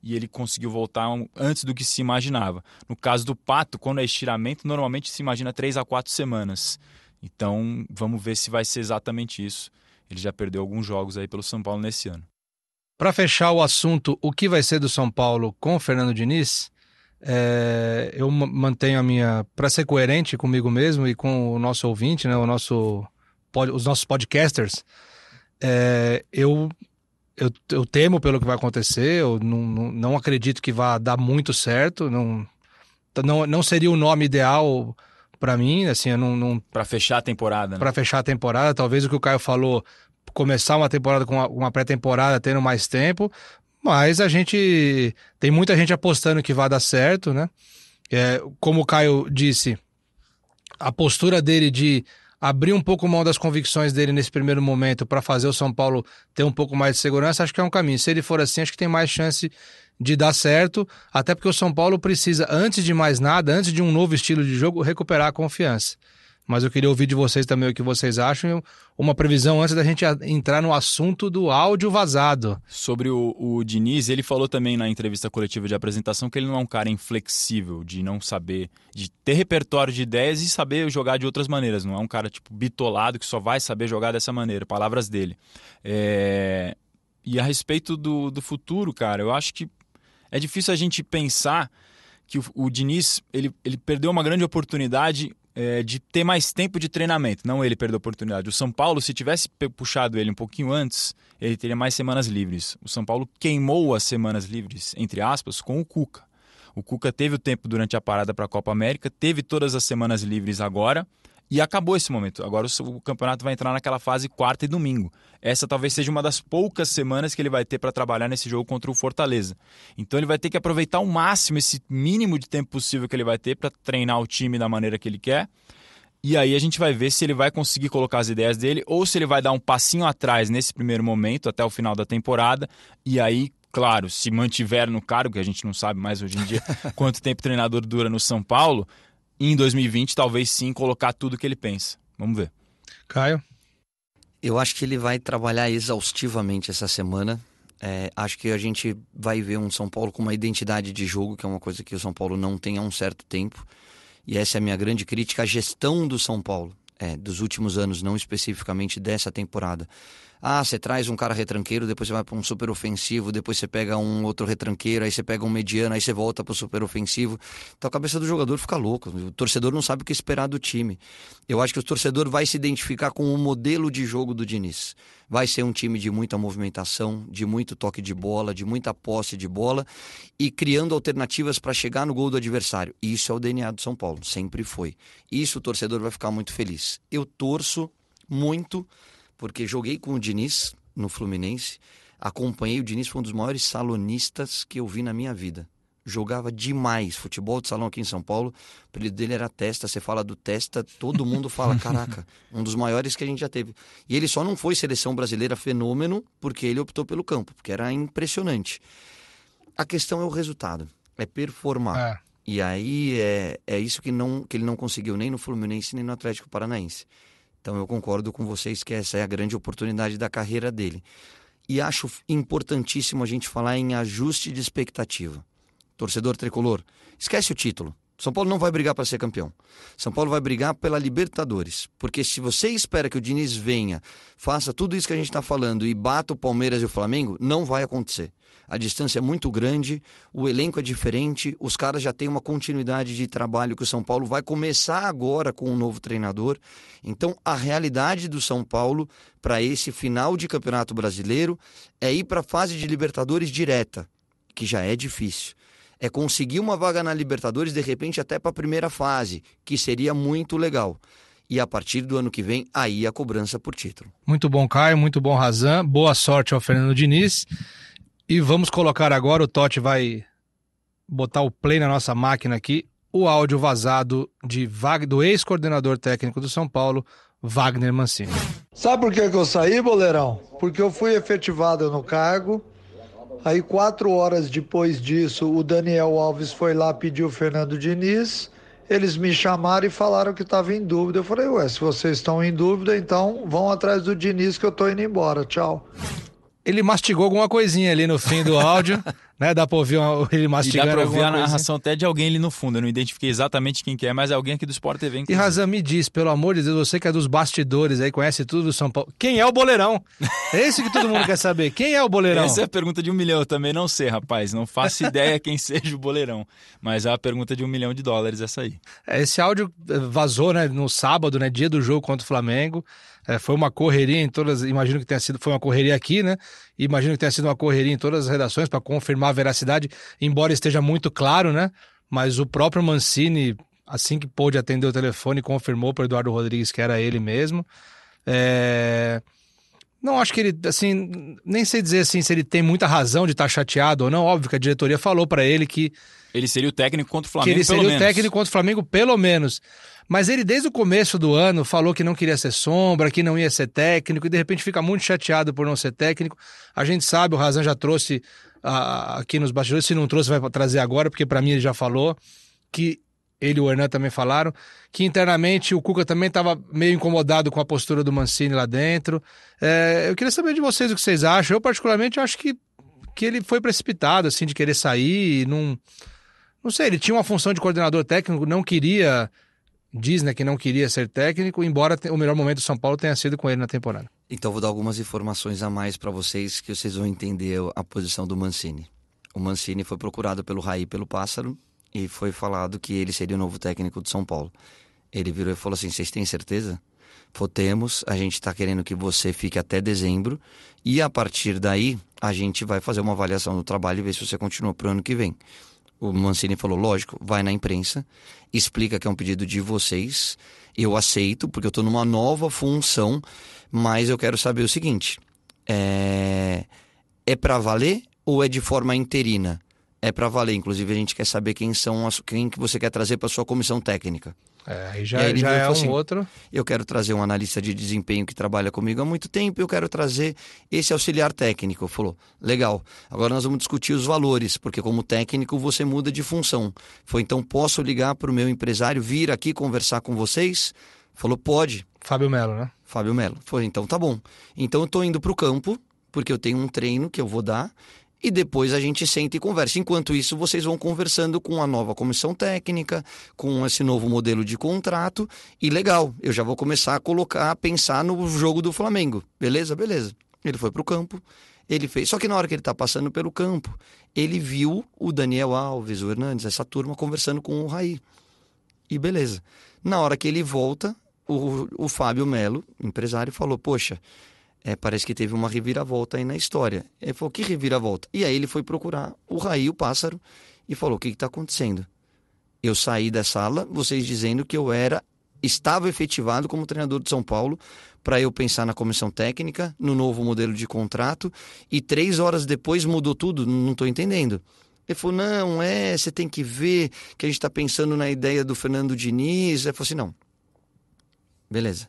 e ele conseguiu voltar antes do que se imaginava. No caso do Pato, quando é estiramento, normalmente se imagina 3 a 4 semanas. Então vamos ver se vai ser exatamente isso. Ele já perdeu alguns jogos aí pelo São Paulo nesse ano. Para fechar o assunto, o que vai ser do São Paulo com o Fernando Diniz, eu mantenho a minha... Para ser coerente comigo mesmo e com o nosso ouvinte, né, os nossos podcasters, eu temo pelo que vai acontecer, eu não acredito que vá dar muito certo, não seria o nome ideal para mim, assim, eu não... Para fechar a temporada, né? Para fechar a temporada, talvez o que o Caio falou, começar uma temporada com uma pré-temporada, tendo mais tempo, mas tem muita gente apostando que vai dar certo, né? Como o Caio disse, a postura dele de abrir um pouco mão das convicções dele nesse primeiro momento para fazer o São Paulo ter um pouco mais de segurança, acho que é um caminho. Se ele for assim, acho que tem mais chance de dar certo, até porque o São Paulo precisa, antes de mais nada, antes de um novo estilo de jogo, recuperar a confiança. Mas eu queria ouvir de vocês também o que vocês acham, uma previsão antes da gente entrar no assunto do áudio vazado. Sobre o Diniz, ele falou também na entrevista coletiva de apresentação que ele não é um cara inflexível, de não saber, de ter repertório de ideias e saber jogar de outras maneiras. Não é um cara tipo bitolado que só vai saber jogar dessa maneira, palavras dele. E a respeito do futuro, cara, eu acho que é difícil a gente pensar que o Diniz ele perdeu uma grande oportunidade de ter mais tempo de treinamento. Não ele perdeu a oportunidade. O São Paulo, se tivesse puxado ele um pouquinho antes, ele teria mais semanas livres. O São Paulo queimou as semanas livres, entre aspas, com o Cuca. O Cuca teve o tempo durante a parada para a Copa América, teve todas as semanas livres agora e acabou esse momento. Agora o campeonato vai entrar naquela fase quarta e domingo. Essa talvez seja uma das poucas semanas que ele vai ter para trabalhar nesse jogo contra o Fortaleza. Então ele vai ter que aproveitar ao máximo esse mínimo de tempo possível que ele vai ter para treinar o time da maneira que ele quer. E aí a gente vai ver se ele vai conseguir colocar as ideias dele ou se ele vai dar um passinho atrás nesse primeiro momento até o final da temporada. E aí, claro, se mantiver no cargo, que a gente não sabe mais hoje em dia quanto tempo o treinador dura no São Paulo, em 2020 talvez sim colocar tudo que ele pensa. Vamos ver. Caio? Eu acho que ele vai trabalhar exaustivamente essa semana. Acho que a gente vai ver um São Paulo com uma identidade de jogo, que é uma coisa que o São Paulo não tem há um certo tempo. E essa é a minha grande crítica à gestão do São Paulo, dos últimos anos, não especificamente dessa temporada. Você traz um cara retranqueiro, depois você vai para um super ofensivo, depois você pega um outro retranqueiro, aí você pega um mediano, aí você volta para o super ofensivo. Então a cabeça do jogador fica louca, o torcedor não sabe o que esperar do time. Eu acho que o torcedor vai se identificar com o modelo de jogo do Diniz. Vai ser um time de muita movimentação, de muito toque de bola, de muita posse de bola e criando alternativas para chegar no gol do adversário. E isso é o DNA do São Paulo, sempre foi. Isso o torcedor vai ficar muito feliz. Eu torço muito, porque joguei com o Diniz no Fluminense, acompanhei o Diniz, foi um dos maiores salonistas que eu vi na minha vida. Jogava demais, futebol de salão aqui em São Paulo, o apelido dele era Testa, você fala do Testa, todo mundo fala, caraca, um dos maiores que a gente já teve. E ele só não foi seleção brasileira fenômeno porque ele optou pelo campo, porque era impressionante. A questão é o resultado, é performar. E aí é isso que ele não conseguiu nem no Fluminense nem no Atlético Paranaense. Então eu concordo com vocês que essa é a grande oportunidade da carreira dele. E acho importantíssimo a gente falar em ajuste de expectativa. Torcedor tricolor, esquece o título. São Paulo não vai brigar para ser campeão. São Paulo vai brigar pela Libertadores. Porque se você espera que o Diniz venha, faça tudo isso que a gente está falando e bata o Palmeiras e o Flamengo, não vai acontecer. A distância é muito grande, o elenco é diferente, os caras já têm uma continuidade de trabalho que o São Paulo vai começar agora com um novo treinador. Então, a realidade do São Paulo para esse final de Campeonato Brasileiro é ir para a fase de Libertadores direta, que já é difícil. É conseguir uma vaga na Libertadores, de repente até para a primeira fase, que seria muito legal. E a partir do ano que vem, aí a cobrança por título. Muito bom, Caio, muito bom, Razan. Boa sorte ao Fernando Diniz. E vamos colocar agora, o Totti vai botar o play na nossa máquina aqui, o áudio vazado do ex-coordenador técnico do São Paulo, Wagner Mancini. Sabe por que eu saí, Boleirão? Porque eu fui efetivado no cargo. Aí 4 horas depois disso, o Daniel Alves foi lá pedir o Fernando Diniz. Eles me chamaram e falaram que estava em dúvida. Eu falei, se vocês estão em dúvida, então vão atrás do Diniz que eu tô indo embora. Tchau. Ele mastigou alguma coisinha ali no fim do áudio, né? Dá pra ouvir ele mastigando. E dá pra ouvir a coisinha. narração até de alguém ali no fundo. Eu não identifiquei exatamente quem que é, mas é alguém aqui do Sport TV. E Razan, me diz, pelo amor de Deus, você que é dos bastidores aí, conhece tudo do São Paulo. Quem é o Boleirão? É esse que todo mundo quer saber. Quem é o Boleirão? Essa é a pergunta de 1 milhão. Eu também não sei, rapaz. Não faço ideia quem seja o Boleirão. Mas é a pergunta de $1 milhão essa aí. Esse áudio vazou, né, no sábado, né, dia do jogo contra o Flamengo. Foi uma correria em todas, imagino que foi uma correria aqui, né? Imagino que tenha sido uma correria em todas as redações para confirmar a veracidade, embora esteja muito claro, né? Mas o próprio Mancini, assim que pôde atender o telefone, confirmou para o Eduardo Rodrigues que era ele mesmo. Não acho que ele, assim, nem sei dizer assim se ele tem muita razão de estar chateado ou não. Óbvio que a diretoria falou para ele que ele seria o técnico contra o Flamengo, que ele seria pelo o menos. técnico contra o Flamengo, pelo menos. Mas ele, desde o começo do ano, falou que não queria ser sombra, que não ia ser técnico, e de repente fica muito chateado por não ser técnico. A gente sabe, o Razan já trouxe aqui nos bastidores, se não trouxe, vai trazer agora, porque para mim ele já falou, que ele e o Hernan também falaram, que internamente o Cuca também estava meio incomodado com a postura do Mancini lá dentro. Eu queria saber de vocês o que vocês acham. Eu, particularmente, acho que ele foi precipitado, assim, de querer sair e não sei, ele tinha uma função de coordenador técnico, não queria, diz, né, que não queria ser técnico, embora o melhor momento do São Paulo tenha sido com ele na temporada. Então vou dar algumas informações a mais para vocês, que vocês vão entender a posição do Mancini. O Mancini foi procurado pelo Raí e pelo Pássaro e foi falado que ele seria o novo técnico do São Paulo. Ele virou e falou assim, vocês têm certeza? Temos, a gente está querendo que você fique até dezembro e a partir daí a gente vai fazer uma avaliação do trabalho e ver se você continua para o ano que vem. O Mancini falou, lógico, vai na imprensa, explica que é um pedido de vocês, eu aceito, porque eu estou numa nova função, mas eu quero saber o seguinte, é para valer ou é de forma interina? É para valer, inclusive a gente quer saber quem que você quer trazer para sua comissão técnica. Aí já é um outro. Eu quero trazer um analista de desempenho que trabalha comigo há muito tempo, eu quero trazer esse auxiliar técnico. Falou, legal, agora nós vamos discutir os valores, porque como técnico você muda de função. Então posso ligar para o meu empresário, vir aqui conversar com vocês? Falou, pode. Fábio Melo, né? Fábio Melo. Falei, então tá bom. Então eu tô indo para o campo, porque eu tenho um treino que eu vou dar, e depois a gente senta e conversa. Enquanto isso, vocês vão conversando com a nova comissão técnica, com esse novo modelo de contrato, e legal, eu já vou começar a pensar no jogo do Flamengo. Beleza? Beleza. Ele foi pro campo, ele fez... Só que na hora que ele tá passando pelo campo, ele viu o Daniel Alves, o Hernandes, essa turma conversando com o Raí. E beleza. Na hora que ele volta, o Fábio Melo, empresário, falou, poxa... parece que teve uma reviravolta aí na história. Ele falou, que reviravolta? E aí ele foi procurar o Raí, o Pássaro, e falou, o que está acontecendo? Eu saí da sala, vocês dizendo que eu estava efetivado como treinador de São Paulo, para eu pensar na comissão técnica, no novo modelo de contrato, e 3 horas depois mudou tudo, não estou entendendo. Ele falou, não, você tem que ver que a gente está pensando na ideia do Fernando Diniz. Ele falou assim, não. Beleza.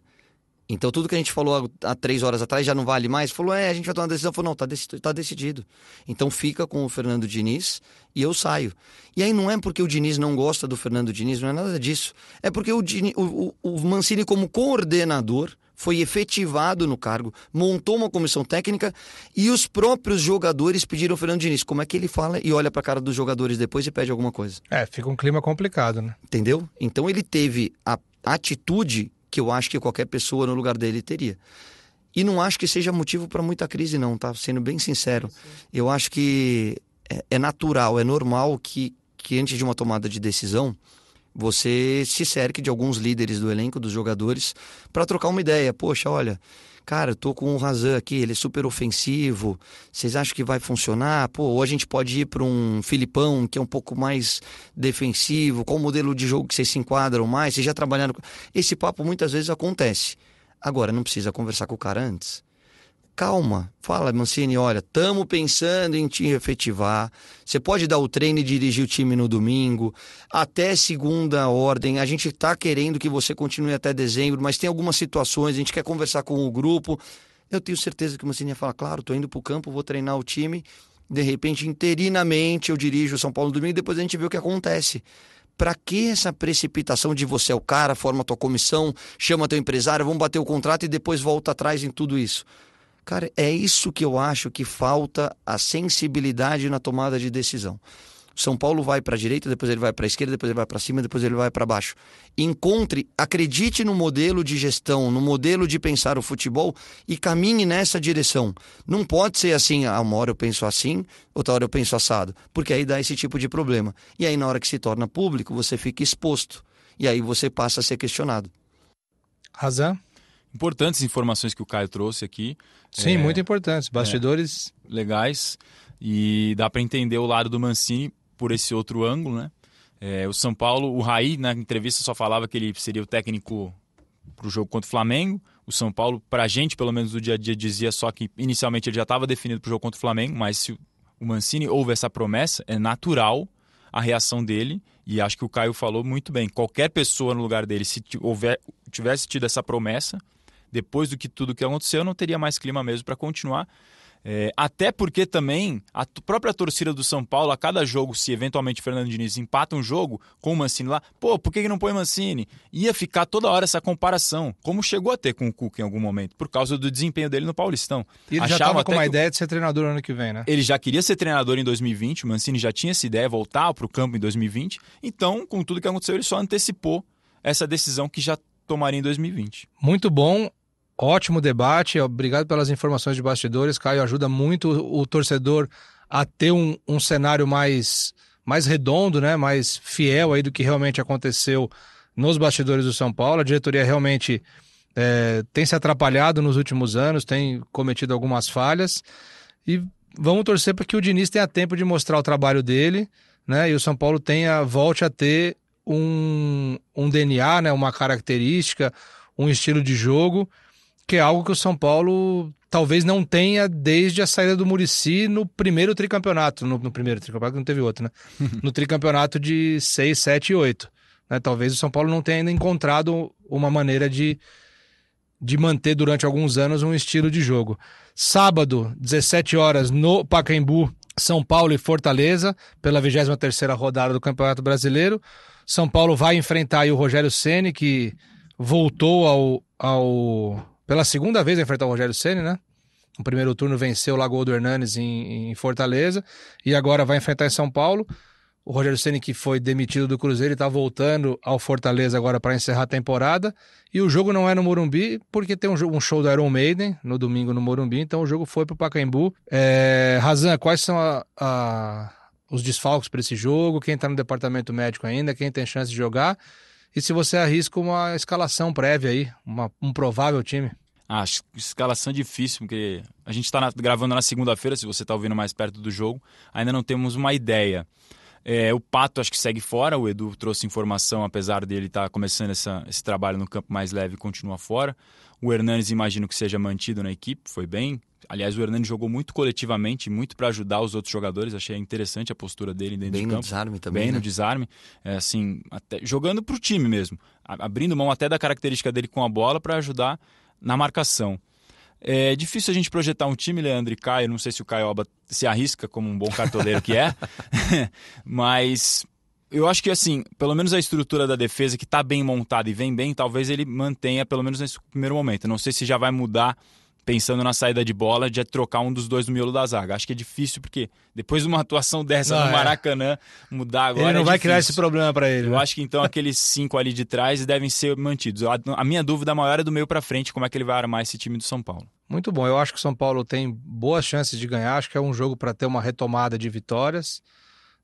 Então tudo que a gente falou há 3 horas atrás já não vale mais? Falou, a gente vai tomar uma decisão. Falou, não, tá decidido. Então fica com o Fernando Diniz e eu saio. E aí não é porque o Diniz não gosta do Fernando Diniz, não é nada disso. É porque o Mancini como coordenador foi efetivado no cargo, montou uma comissão técnica e os próprios jogadores pediram o Fernando Diniz. Como é que ele fala e olha para a cara dos jogadores depois e pede alguma coisa? Fica um clima complicado, né? Entendeu? Então ele teve a atitude que eu acho que qualquer pessoa no lugar dele teria. E não acho que seja motivo para muita crise não, tá? Sendo bem sincero. Eu acho que é natural, é normal que antes de uma tomada de decisão, você se cerque de alguns líderes do elenco, dos jogadores, para trocar uma ideia. Poxa, olha, cara, eu tô com o Razan aqui, ele é super ofensivo, vocês acham que vai funcionar? Pô, ou a gente pode ir para um Filipão, que é um pouco mais defensivo, qual o modelo de jogo que vocês se enquadram mais? Vocês já trabalharam... Esse papo muitas vezes acontece. Agora, não precisa conversar com o cara antes. Calma, fala, Mancini, olha, estamos pensando em te efetivar, você pode dar o treino e dirigir o time no domingo, até segunda ordem, a gente está querendo que você continue até dezembro, mas tem algumas situações, a gente quer conversar com o grupo. Eu tenho certeza que o Mancini ia falar, claro, estou indo para o campo, vou treinar o time, de repente, interinamente, eu dirijo o São Paulo no domingo e depois a gente vê o que acontece. Para que essa precipitação de você é o cara, forma a tua comissão, chama teu empresário, vamos bater o contrato e depois volta atrás em tudo isso? Cara, é isso que eu acho que falta a sensibilidade na tomada de decisão. O São Paulo vai para a direita, depois ele vai para a esquerda, depois ele vai para cima, depois ele vai para baixo. Acredite no modelo de gestão, no modelo de pensar o futebol e caminhe nessa direção. Não pode ser assim, uma hora eu penso assim, outra hora eu penso assado, porque aí dá esse tipo de problema. E aí na hora que se torna público, você fica exposto. E aí você passa a ser questionado. Razan? Importantes informações que o Caio trouxe aqui. Sim, muito importantes. Bastidores legais. E dá para entender o lado do Mancini por esse outro ângulo, né? O São Paulo, o Raí, na entrevista, só falava que ele seria o técnico para o jogo contra o Flamengo. O São Paulo, para a gente, pelo menos no dia a dia, dizia só que inicialmente ele já estava definido para o jogo contra o Flamengo, mas se o Mancini houve essa promessa, é natural a reação dele. E acho que o Caio falou muito bem. Qualquer pessoa no lugar dele, se tivesse tido essa promessa, depois do que tudo que aconteceu, não teria mais clima mesmo para continuar. Até porque também a própria torcida do São Paulo, a cada jogo, se eventualmente o Fernando Diniz empata um jogo com o Mancini lá, por que não põe Mancini? Ia ficar toda hora essa comparação, como chegou a ter com o Cuca em algum momento, por causa do desempenho dele no Paulistão. E ele já estava com uma ideia de ser treinador no ano que vem, né? Ele já queria ser treinador em 2020, o Mancini já tinha essa ideia, voltar para o campo em 2020, então, com tudo que aconteceu, ele só antecipou essa decisão que já tomaria em 2020. Muito bom. Ótimo debate, obrigado pelas informações de bastidores, Caio, ajuda muito o torcedor a ter um cenário mais redondo, né? Mais fiel aí do que realmente aconteceu nos bastidores do São Paulo. A diretoria realmente tem se atrapalhado nos últimos anos, tem cometido algumas falhas e vamos torcer para que o Diniz tenha tempo de mostrar o trabalho dele, né? E o São Paulo volte a ter um DNA, né? Uma característica, um estilo de jogo, que é algo que o São Paulo talvez não tenha desde a saída do Muricy no primeiro tricampeonato. No primeiro tricampeonato, não teve outro, né? No tricampeonato de 6, 7 e 8. Né? Talvez o São Paulo não tenha ainda encontrado uma maneira de manter durante alguns anos um estilo de jogo. Sábado, 17 horas, no Pacaembu, São Paulo e Fortaleza, pela 23ª rodada do Campeonato Brasileiro. São Paulo vai enfrentar aí o Rogério Ceni, que voltou pela segunda vez a enfrentar o Rogério Ceni, né? No primeiro turno venceu o Lagoa do Hernanes em Fortaleza e agora vai enfrentar em São Paulo. O Rogério Ceni, que foi demitido do Cruzeiro, está voltando ao Fortaleza agora para encerrar a temporada. E o jogo não é no Morumbi, porque tem um show do Iron Maiden no domingo no Morumbi, então o jogo foi para o Pacaembu. Razan, quais são os desfalques para esse jogo? Quem está no departamento médico ainda? Quem tem chance de jogar? E se você arrisca uma escalação prévia aí, um provável time? Escalação difícil, porque a gente está gravando na segunda-feira, se você está ouvindo mais perto do jogo, ainda não temos uma ideia. O Pato acho que segue fora, o Edu trouxe informação, apesar dele estar começando esse trabalho no campo mais leve, continua fora. O Hernanes imagino que seja mantido na equipe, foi bem. Aliás, o Hernanes jogou muito coletivamente, muito para ajudar os outros jogadores. Achei interessante a postura dele dentro de campo. Bem no desarme também, Bem né? no desarme. Assim, até, jogando para o time mesmo. Abrindo mão até da característica dele com a bola para ajudar na marcação. É difícil a gente projetar um time, Leandro e Caio. Não sei se o Caioba se arrisca como um bom cartoleiro que é. Mas Eu acho que, assim, pelo menos a estrutura da defesa, que está bem montada e vem bem, talvez ele mantenha, pelo menos nesse primeiro momento. Não sei se já vai mudar, pensando na saída de bola, de trocar um dos dois no miolo da zaga. Acho que é difícil, porque depois de uma atuação dessa no Maracanã, mudar agora ele não vai difícil. criar esse problema para ele. Eu acho que, então, aqueles 5 ali de trás devem ser mantidos. A minha dúvida maior é do meio para frente, como é que ele vai armar esse time do São Paulo. Muito bom. Eu acho que o São Paulo tem boas chances de ganhar. Acho que é um jogo para ter uma retomada de vitórias.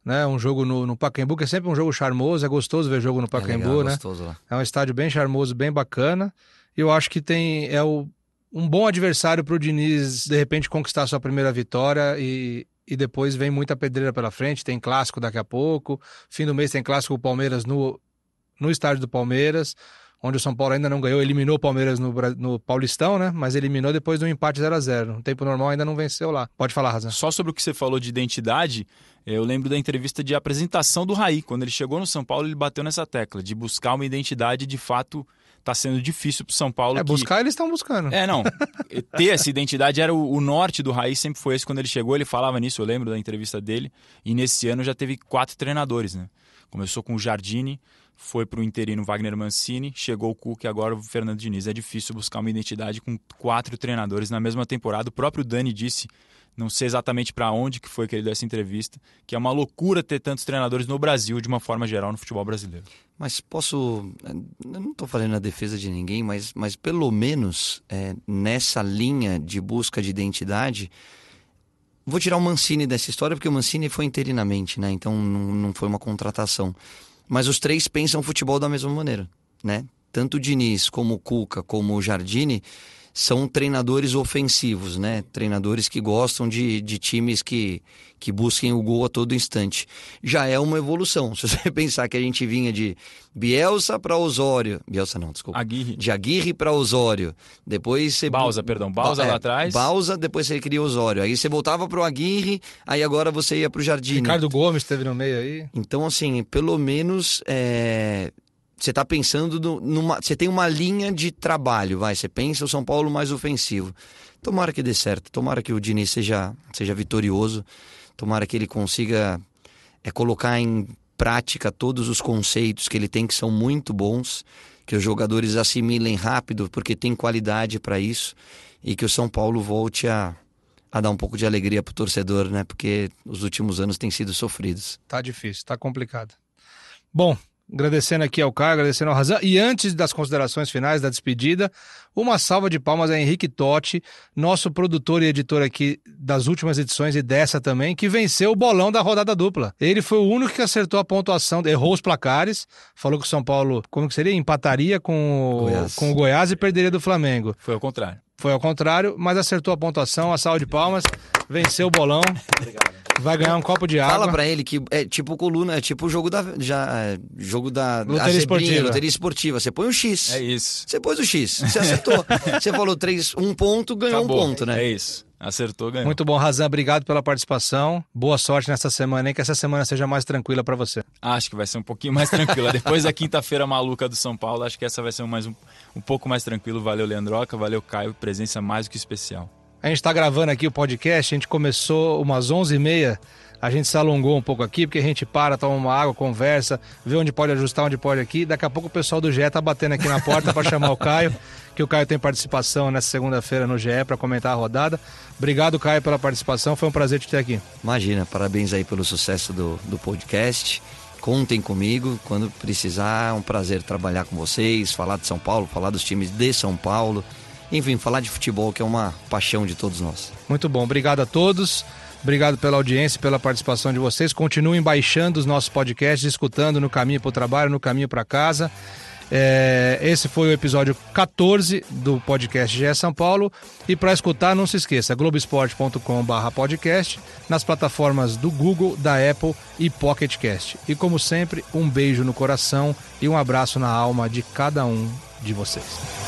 Né? Um jogo no Pacaembu, que é sempre um jogo charmoso. É gostoso ver jogo no Pacaembu, legal, né? Gostoso lá. É um estádio bem charmoso, bem bacana. E eu acho que um bom adversário para o Diniz, de repente, conquistar sua primeira vitória e depois vem muita pedreira pela frente. Tem clássico daqui a pouco. Fim do mês tem clássico com o Palmeiras no estádio do Palmeiras, onde o São Paulo ainda não ganhou, eliminou o Palmeiras no Paulistão, né? Mas eliminou depois de um empate 0-0. No tempo normal ainda não venceu lá. Pode falar, Razan. Só sobre o que você falou de identidade, eu lembro da entrevista de apresentação do Raí. Quando ele chegou no São Paulo, ele bateu nessa tecla de buscar uma identidade. De fato, está sendo difícil para o São Paulo. Buscar eles estão buscando. Não. Ter essa identidade era o norte do Raí, sempre foi esse. Quando ele chegou, ele falava nisso, eu lembro da entrevista dele. E nesse ano já teve 4 treinadores, né? Começou com o Jardine, foi para o interino Wagner Mancini, chegou o Cuca e agora o Fernando Diniz. É difícil buscar uma identidade com 4 treinadores na mesma temporada. O próprio Dani disse, não sei exatamente para onde que foi que ele deu essa entrevista, que é uma loucura ter tantos treinadores no Brasil, de uma forma geral, no futebol brasileiro. Mas eu não estou fazendo a defesa de ninguém, mas pelo menos nessa linha de busca de identidade, vou tirar o Mancini dessa história, porque o Mancini foi interinamente, né? Então não foi uma contratação. Mas os 3 pensam futebol da mesma maneira, né? Tanto o Diniz, como o Cuca, como o Jardine são treinadores ofensivos, né? Treinadores que gostam de times que busquem o gol a todo instante. Já é uma evolução. Se você pensar que a gente vinha de Bielsa para Osório... Bielsa não, desculpa. Aguirre. De Aguirre para Osório. Depois você... Bausa lá atrás. Bausa, depois você cria Osório. Aí você voltava para o Aguirre, aí agora você ia para o Jardine. Ricardo Gomes esteve no meio aí. Então, assim, pelo menos... Você está pensando você tem uma linha de trabalho, você pensa o São Paulo mais ofensivo. Tomara que dê certo, tomara que o Diniz seja vitorioso, tomara que ele consiga colocar em prática todos os conceitos que ele tem, que são muito bons, que os jogadores assimilem rápido, porque tem qualidade para isso, e que o São Paulo volte a dar um pouco de alegria para o torcedor, né? Porque os últimos anos têm sido sofridos. Tá difícil, tá complicado. Bom, agradecendo aqui ao Caio, agradecendo ao Razan. E antes das considerações finais, da despedida, uma salva de palmas a Henrique Totti, nosso produtor e editor aqui das últimas edições e dessa também, que venceu o bolão da rodada dupla. Ele foi o único que acertou a pontuação, errou os placares, falou que o São Paulo, como que seria? Empataria com o Goiás e perderia do Flamengo. Foi ao contrário, mas acertou a pontuação, a salva de palmas, venceu o bolão. Obrigado. Vai ganhar um copo de água. Fala pra ele que é tipo coluna, é tipo o jogo da loteria esportiva. Você põe o X. É isso. Você pôs o X. Você acertou. Você falou 1 ponto, ganhou Acabou. 1 ponto, né? É isso. Acertou, ganhou. Muito bom, Razan. Obrigado pela participação. Boa sorte nessa semana, hein? Que essa semana seja mais tranquila pra você. Acho que vai ser um pouquinho mais tranquila. Depois da quinta-feira maluca do São Paulo, acho que essa vai ser um pouco mais tranquilo. Valeu, Leandroca. Valeu, Caio. Presença mais do que especial. A gente está gravando aqui o podcast, a gente começou umas 11h30, a gente se alongou um pouco aqui, porque a gente para, toma uma água, conversa, vê onde pode ajustar, onde pode aqui. Daqui a pouco o pessoal do GE tá batendo aqui na porta para chamar o Caio, que o Caio tem participação nessa segunda-feira no GE para comentar a rodada. Obrigado, Caio, pela participação, foi um prazer te ter aqui. Imagina, parabéns aí pelo sucesso do podcast. Contem comigo, quando precisar, é um prazer trabalhar com vocês, falar de São Paulo, falar dos times de São Paulo. Enfim, falar de futebol, que é uma paixão de todos nós. Muito bom, obrigado a todos, obrigado pela audiência, pela participação de vocês. Continuem baixando os nossos podcasts, escutando no caminho para o trabalho, no caminho para casa. Esse foi o episódio 14 do podcast GE São Paulo. E para escutar, não se esqueça, globesport.com/podcast, nas plataformas do Google, da Apple e Pocket Cast. E como sempre, um beijo no coração e um abraço na alma de cada um de vocês.